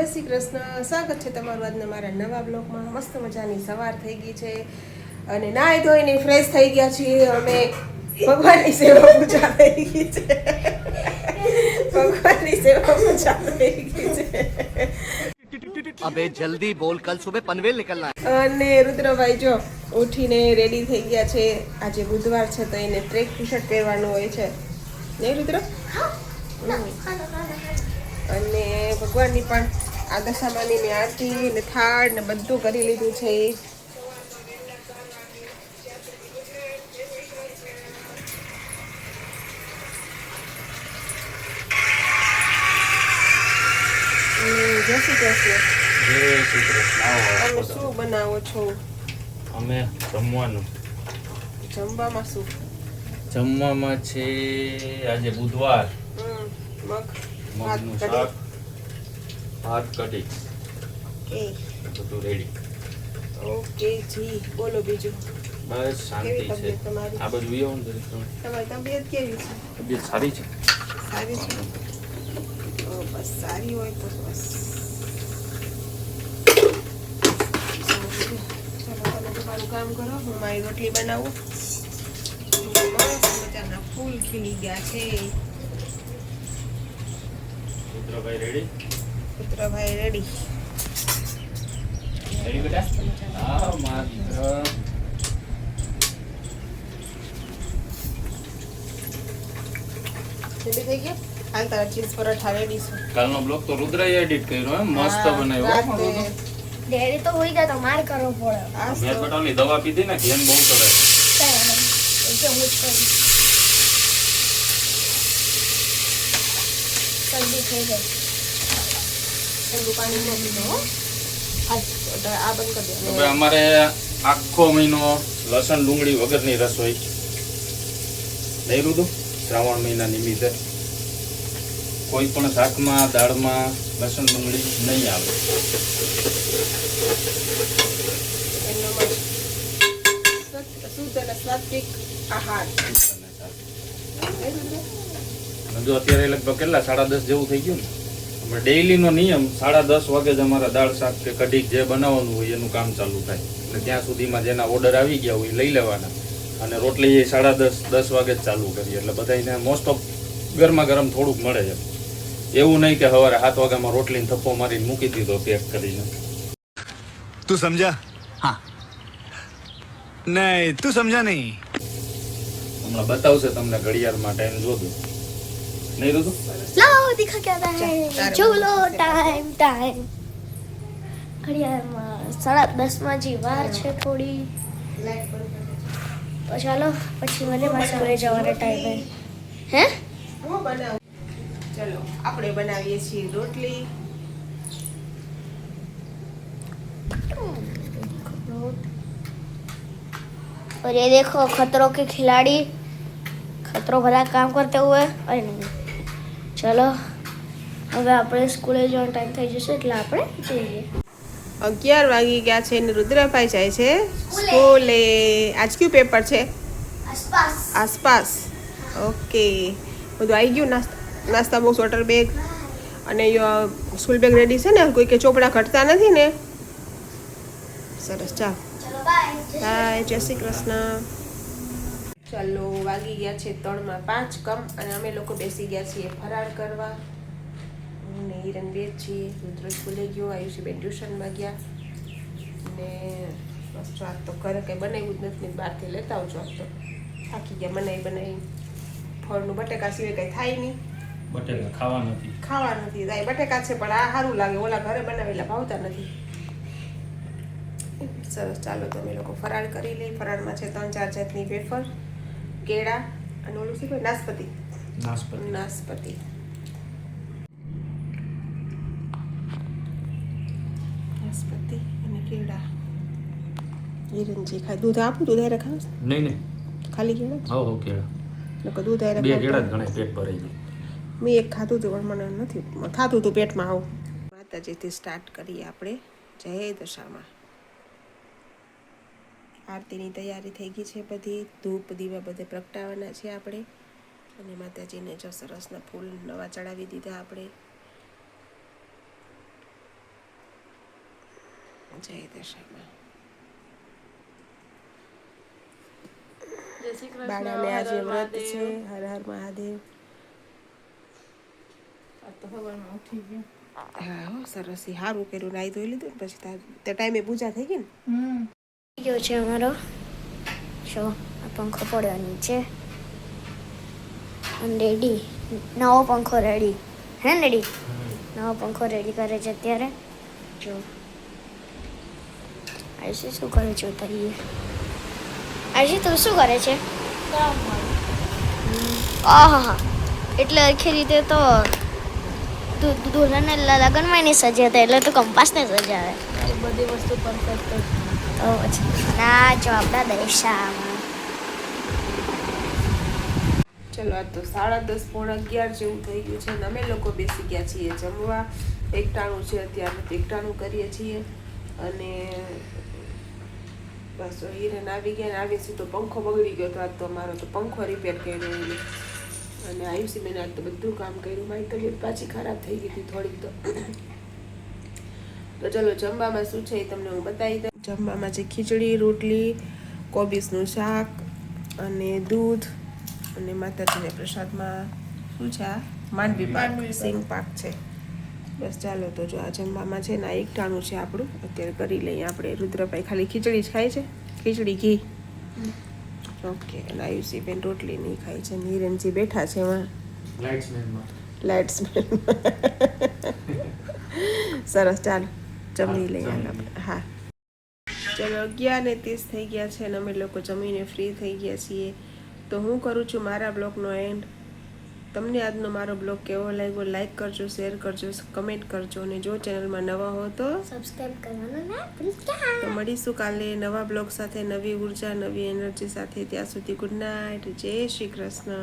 જય શ્રી કૃષ્ણ. સ્વાગત છે તમારું આજના મારા નવા બ્લોગમાં. મસ્ત મજાની સવાર થઈ ગઈ છે અને નાહી ધોઈને ફ્રેશ થઈ ગયા છીએ અમે. ભગવાનની સેવા પૂજા થઈ ગઈ છે. ભગવાનની સેવા પૂજા થઈ ગઈ છે. अबे जल्दी बोल, कल सुबह पनवेल निकलना है. અને રુદ્રભાઈ જો ઉઠીને રેડી થઈ ગયા છે. આજે બુધવાર છે તો એને ટ્રેક ટી શર્ટ પહેરવાનું હોય છે, નહીં રુદ્ર? અને ભગવાનની પણ આ દશામાની આરતી ને થાળ ને બધું કરી લીધું છે. જય શ્રી કૃષ્ણ. જય શ્રી કૃષ્ણ. તમે શું બનાવો છો? અમે જમવાનું જમવામાં શું? જમવામાં છે આજે બુધવાર. મગ મગનું ભાત શાક, ભાત કઢી, કઢી. બધું રેડી. ઓકે જી, બોલો બીજું. બસ શાંતિ કેવી છે. તબિયત તમારી? આ બધું એવું ને તમારી તબિયત કેવી છે? તબિયત સારી છે. સારી છે? ઓ બસ સારી હોય તો બસ. ચાલો તમે તમારું કામ કરો, હું મારી રોટલી બનાવું. મસ્ત મજાના ફૂલ ખીલી ગયા છે. રુદ્રભાઈ રેડી? પુત્રભાઈ રેડી. રેડી બેટા? હા માત્ર રેડી થઈ ગયા. હાલ તારા ચીઝ પરાઠા રેડી છે. કાલનો બ્લોગ તો રુદ્રએ એડિટ કર્યો એમ મસ્ત બનાવ્યો. ડેરી તો હોઈ જાય તો માર કરવો પડે. મેં બટાલી દવા પીધી ને ઘેન બહુ ચડે. એટલે હું જ કરું. જલ્દી થઈ જાય. ઠંડુ પાણી ન પીધો હો. આ બંધ કરી દે. હવે અમારે આખો મહિનો લસણ ડુંગળી વગરની રસોઈ. નહીં રુદુ? શ્રાવણ મહિના નિમિત્તે કોઈ પણ શાકમાં દાળમાં લસણ ડુંગળી નહીં આવે. એનો શુદ્ધ અને સાત્વિક આહાર. અને જો અત્યારે લગભગ કેટલા 10:30 જેવું થઈ ગયું ને. અમે ડેઈલીનો નિયમ 10:30 વાગે જ અમારા દાળ શાક કે કઢી જે બનાવવાનું હોય એનું કામ ચાલુ થાય. એટલે ત્યાં સુધીમાં જેના ઓર્ડર આવી ગયા હોય લઈ લેવાના અને રોટલી 10:30 વાગે જ ચાલુ કરીએ. એટલે બધાને મોસ્ટ ઓફ ગરમા ગરમ થોડુંક મળે છે. એવું નહીં કે સવારે 7 વાગ્યામાં રોટલીને થપ્પો મારીને મૂકી દીધો પેક કરીને. तू समझा? हाँ. नहीं, तू समझा नहीं. હમણાં બતાવશે તમને ઘડિયાળમાં ટાઈમ જોજો. નહીં જોજો? લાવો દિખા क्या था है તારે ચલો ટાઈમ ઘડિયાળમાં 10:30 જે વાર છે થોડી. તો ચાલો પછી મને સ્કૂલે જવાનો ટાઈમ હે. હું બનાવું. ચલો આપણે બનાવીએ છીએ રોટલી. और ये देखो खतरों के खिलाड़ी खतरों भरा काम करते हुए अरे नहीं चलो હવે આપણે સ્કૂલે જવાનો ટાઈમ થઈ જશે એટલે આપણે જઈએ. 11 વાગી ગયા છે અને રુદ્રભાઈ જાય છે સ્કૂલે. આજ કયું પેપર છે? આસપાસ. ઓકે, બધું આવી ગયું. નાસ્તા બોક્સ, વોટર બેગ અને સ્કૂલ બેગ રેડી છે ને? કોઈ કે ચોપડા ઘટતા નથી ને? સરસ. ચાલ ચલો બાય. બાય. જય શ્રી કૃષ્ણ. ચાલો વાગી ગયા છે 3:05 કમ અને અમે લોકો બેસી ગયા છીએ ફરાળ કરવા. હું ને હિરન બે જ છીએ. રુદ્ર સ્કૂલે ગયો, આયુષીબેન ટ્યુશનમાં ગયા ને બસ જો આજ તો ઘરે કંઈ બનાવ્યું જ નથી. બહારથી લેતા આવજો. આજ તો થાકી ગયા બનાવી ફળનું. બટેકા સિવાય કંઈ થાય નહીં. બટેકા ખાવા નથી. ખાવા નથી થાય. બટેકા છે પણ આ સારું લાગે, ઓલા ઘરે બનાવેલા ભાવતા નથી. સરસ. ચાલો તમે લોકો ફરાળ કરી લઈ. ફરાળમાં છે 3-4 જાતની વેફર, કેળા અને ઓલું શું કહેવાય? નાસપતિ. નાસપતિ અને કેળા. હિરણજી ખાય. દૂધ આપું? દૂધ હારે ખાવ? નહીં ખાલી કેળા? હો કેળા. નકર દૂધ હારે બે ખાવ. કેળા જ ઘણા પેટ ભરાઈ જાય. મેં એક ખાધું હતું પણ મને નથી થતું હતું પેટમાં. આવું માતાજીથી સ્ટાર્ટ કરીએ આપણે. જય દશામાં. આરતીની તૈયારી થઈ ગઈ છે બધી. ધૂપ દીવા બધે પ્રગટાવવાના છે આપણે. અને માતાજીને જો સરસના ફૂલ નવા ચડાવી દીધા આપણે. જય દશામાં. જય શ્રી કૃષ્ણ. બાળાને હર આજે હર વ્રત મહાદેવ. છે. હર હર મહાદેવ. આ તો સવારમાં ઉઠી ગયા. હા હો સરસ સારું કર્યું. નાઈ ધોઈ લીધું ને પછી તે ટાઈમે પૂજા થઈ ગઈ ને. ગયો છે અમારો જો આ પંખો પડ્યો નીચે અને રેડી નવો પંખો રેડી હે ને રેડી નવો પંખો રેડી કરે છે અત્યારે જો આયુષી શું કરે છે ઉતારીએ આયુષી તું શું કરે છે આહા એટલે આખી રીતે તો દુલ્હનને લગ્નમાં નહીં સજ્યા હતા એટલે તો કંપાસને સજાવે એ બધી વસ્તુ પરફેક્ટ જ તો પછી ના જો આપણા દેશામાં ચલો આ તો 10:30 પોણા 11 જેવું થઈ ગયું છે અને અમે લોકો બેસી ગયા છીએ જમવા. એકટાણું છે અત્યારે તો એકટાણું કરીએ છીએ અને બસ હિરેન આવી ગયા ને આવી સીધો પંખો બગડી ગયો તો આજ તો અમારો તો પંખો રિપેર કર્યો એને અને આયુષી બેન આજ તો બધું કામ કર્યું. મારી તબિયત પાછી ખરાબ થઈ ગઈ હતી થોડીક તો ચલો જમવામાં શું છે એ તમને હું બતાવી દઉં. જમવામાં છે ખીચડી, રોટલી, કોબીજનું શાક અને દૂધ અને માતાજીને પ્રસાદમાં શું છે આ માંડવી પાક સિંગ પાક છે. બસ ચાલો તો જો આ જમવામાં છે ને આ એકટાણું છે આપણું અત્યારે કરી લઈએ આપણે. રુદ્રભાઈ ખાલી ખીચડી જ ખાય છે, ખીચડી ઘી. ઓકે અને આયુષી બેન રોટલી નહીં ખાય છે. નીરનજી બેઠા છે એમાં લાઇટ્સમેન. સરસ ચાલો જમી લઈએ આપણે. હા ચલો 11:30 થઈ ગયા છે અને અમે લોકો જમીને ફ્રી થઈ ગયા છીએ. તો હું કરું છું મારા બ્લોગનો એન્ડ. તમને આજનો મારો બ્લોગ કેવો લાગ્યો લાઈક કરજો, શેર કરજો, કમેન્ટ કરજો અને જો ચેનલમાં નવા હો તો સબસ્ક્રાઇબ કરવાનું ના ભૂલતા. તો મળીશું કાલે નવા બ્લોગ સાથે, નવી ઉર્જા, નવી એનર્જી સાથે. ત્યાં સુધી ગુડ નાઇટ, જય શ્રી કૃષ્ણ.